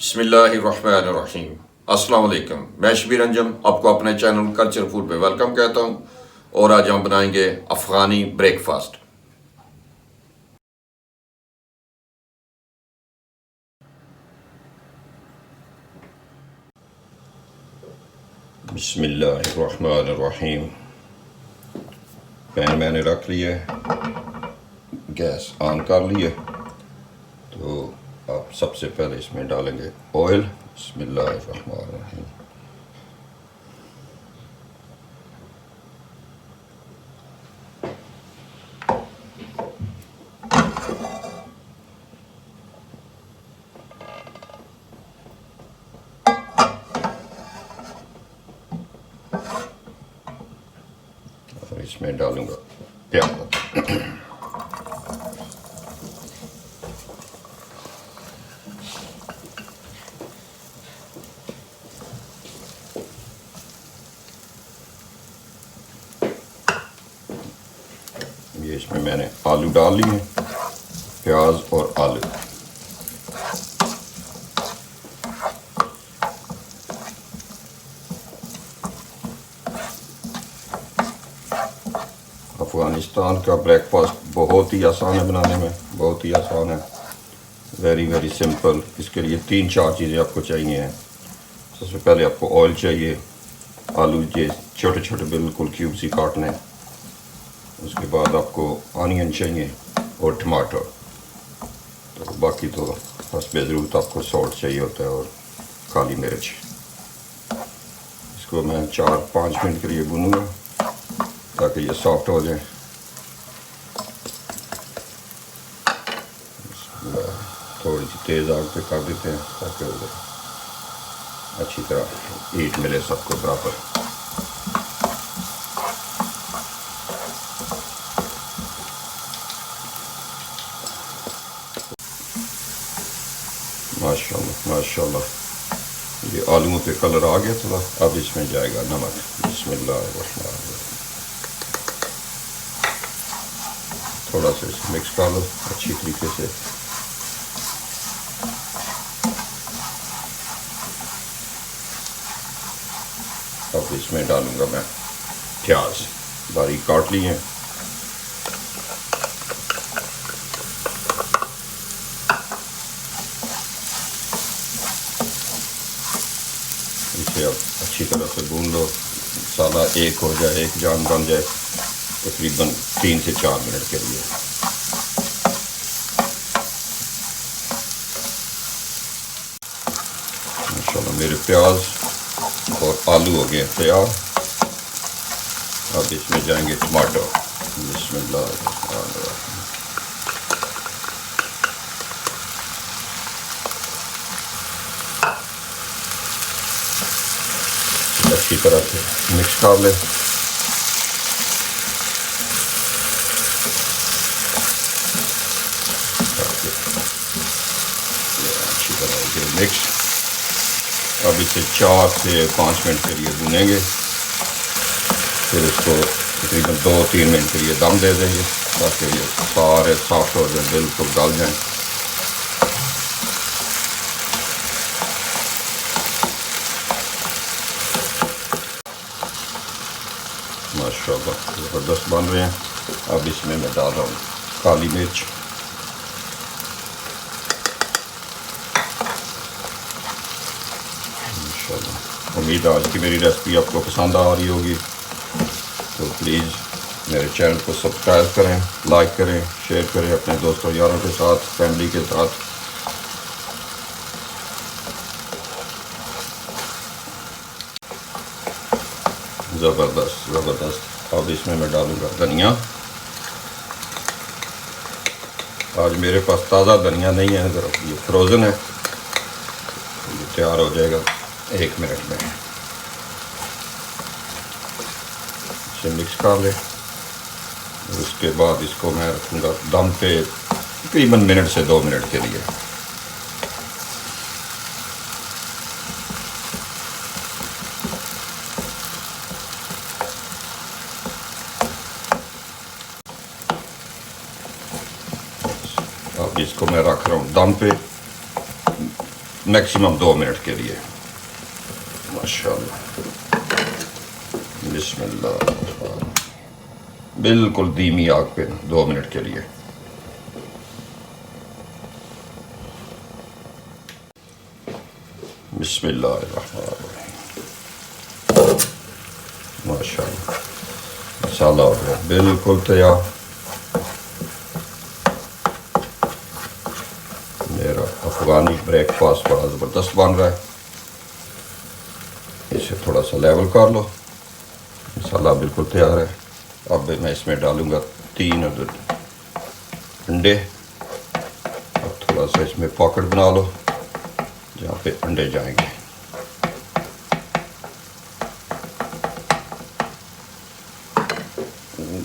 बिस्मिल्लाहिर्रहमानिर्रहीम। अस्सलाम वालेकुम। मैं शबीर अंजम आपको अपने चैनल कल्चर फूड पे वेलकम कहता हूँ और आज हम बनाएंगे अफ़गानी ब्रेकफास्ट। बिस्मिल्लाहिर्रहमानिर्रहीम। पैन मैंने रख लिया, गैस ऑन कर लिया। तो आप सबसे पहले इसमें डालेंगे ऑयल। बिस्मिल्लाहिर्रहमानिर्रहीम। और इसमें डालूंगा प्याज। ये इसमें मैंने आलू डाल लिए, प्याज और आलू। अफ़गानिस्तान का ब्रेकफास्ट बहुत ही आसान है बनाने में, बहुत ही आसान है। Very very simple. इसके लिए 3-4 चीज़ें आपको चाहिए हैं। सबसे पहले आपको ऑयल चाहिए, आलू ये छोटे छोटे बिल्कुल क्यूब्स ही काटने। उसके बाद आपको ऑनियन चाहिए और टमाटर। तो बाकी तो हस्बे ज़रूरत आपको सॉल्ट चाहिए होता है और काली मिर्च। इसको मैं 4-5 मिनट के लिए भूनूंगा ताकि ये सॉफ्ट हो जाए। थोड़ी सी तेज़ आग पे कर देते हैं ताकि अच्छी तरह हीट मिले सबको बराबर। माशाल्लाह माशाल्लाह, ये आलूओं पे कलर आ गया थोड़ा। अब इसमें जाएगा नमक। बिस्मिल्लाहिर्रहमानिर्रहीम। थोड़ा सा इसे मिक्स कर लो अच्छी तरीके से। अब इसमें डालूंगा मैं प्याज, बारीक काट लिए हैं। इसे अब अच्छी तरह से भून लो, मसाला एक हो जाए, एक जान बन जाए। तकरीबन 3 से 4 मिनट के लिए। माशाल्लाह मेरे प्याज और आलू हो गए तैयार। अब इसमें जाएंगे टमाटर। बिस्मिल्लाहिर्रहमानिर्रहीम। अच्छी तरह से मिक्स कर लें। अच्छी तरह से मिक्स। अब इसे 4 से 5 मिनट के लिए भूनेंगे। फिर इसको तकरीबन 2-3 मिनट के लिए दम दे देंगे ताकि ये सारे सॉफ्ट हो जाए, बिल्कुल गल जाएं। माशाल्लाह ज़बरदस्त बन रहे हैं। अब इसमें मैं डाल रहा हूँ काली मिर्च। माशाल्लाह उम्मीद है आज की मेरी रेसिपी आपको पसंद आ रही होगी। तो प्लीज़ मेरे चैनल को सब्सक्राइब करें, लाइक करें, शेयर करें अपने दोस्तों यारों के साथ, फैमिली के साथ। ज़बरदस्त ज़बरदस्त। अब इसमें मैं डालूँगा धनिया। आज मेरे पास ताज़ा धनिया नहीं है, ज़रा ये फ्रोज़न है। ये तैयार हो जाएगा 1 मिनट में। इसे मिक्स कर लें। उसके बाद इसको मैं रखूँगा दम पे तकरीबन मिनट से 2 मिनट के लिए। अब इसको मैं रख रहा हूँ दम पे मैक्सिमम 2 मिनट के लिए। माशाल्लाह, बिस्मिल्लाह। बिल्कुल धीमी आग पे 2 मिनट के लिए। बिस्मिल्लाहिर्रहमानिर्रहीम। माशाल्लाह, मसाला हो गया बिल्कुल तैयार। मेरा अफगानी ब्रेकफास्ट बड़ा ज़बरदस्त बन रहा है। इसे थोड़ा सा लेवल कर लो। मसाला बिल्कुल तैयार है। अब मैं इसमें डालूंगा 3 अंडे। अब थोड़ा सा इसमें पॉकेट बना लो जहाँ पे अंडे जाएंगे।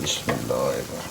बिस्मिल्लाहिर्रहमानिर्रहीम।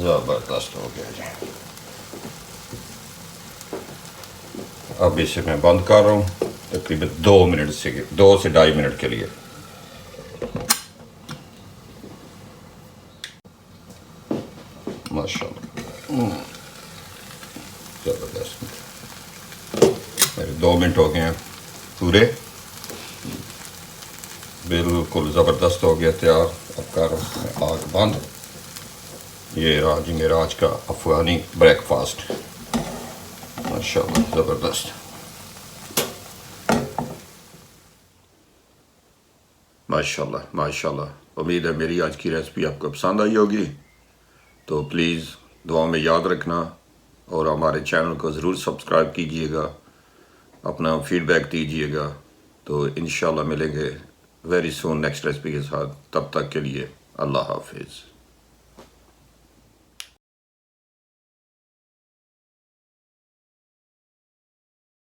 ज़बरदस्त हो गया जी। अब इसे मैं बंद कर रहा हूँ तकरीबन 2 मिनट से 2 से 2.5 मिनट के लिए। माशाल्लाह, ज़बरदस्त। मेरे 2 मिनट हो गए हैं पूरे। बिल्कुल ज़बरदस्त हो गया तैयार। अब कर रहा हूँ मैं आग बंद। ये रहा जी मेरा आज का अफ़गानी ब्रेकफास्ट। माशाल्लाह, ज़बरदस्त। माशाल्लाह माशाल्लाह। उम्मीद है मेरी आज की रेसिपी आपको पसंद आई होगी। तो प्लीज़ दुआ में याद रखना और हमारे चैनल को ज़रूर सब्सक्राइब कीजिएगा। अपना फीडबैक दीजिएगा। तो इंशाल्लाह मिलेंगे वेरी सून नेक्स्ट रेसिपी के साथ। तब तक के लिए अल्लाह हाफिज़।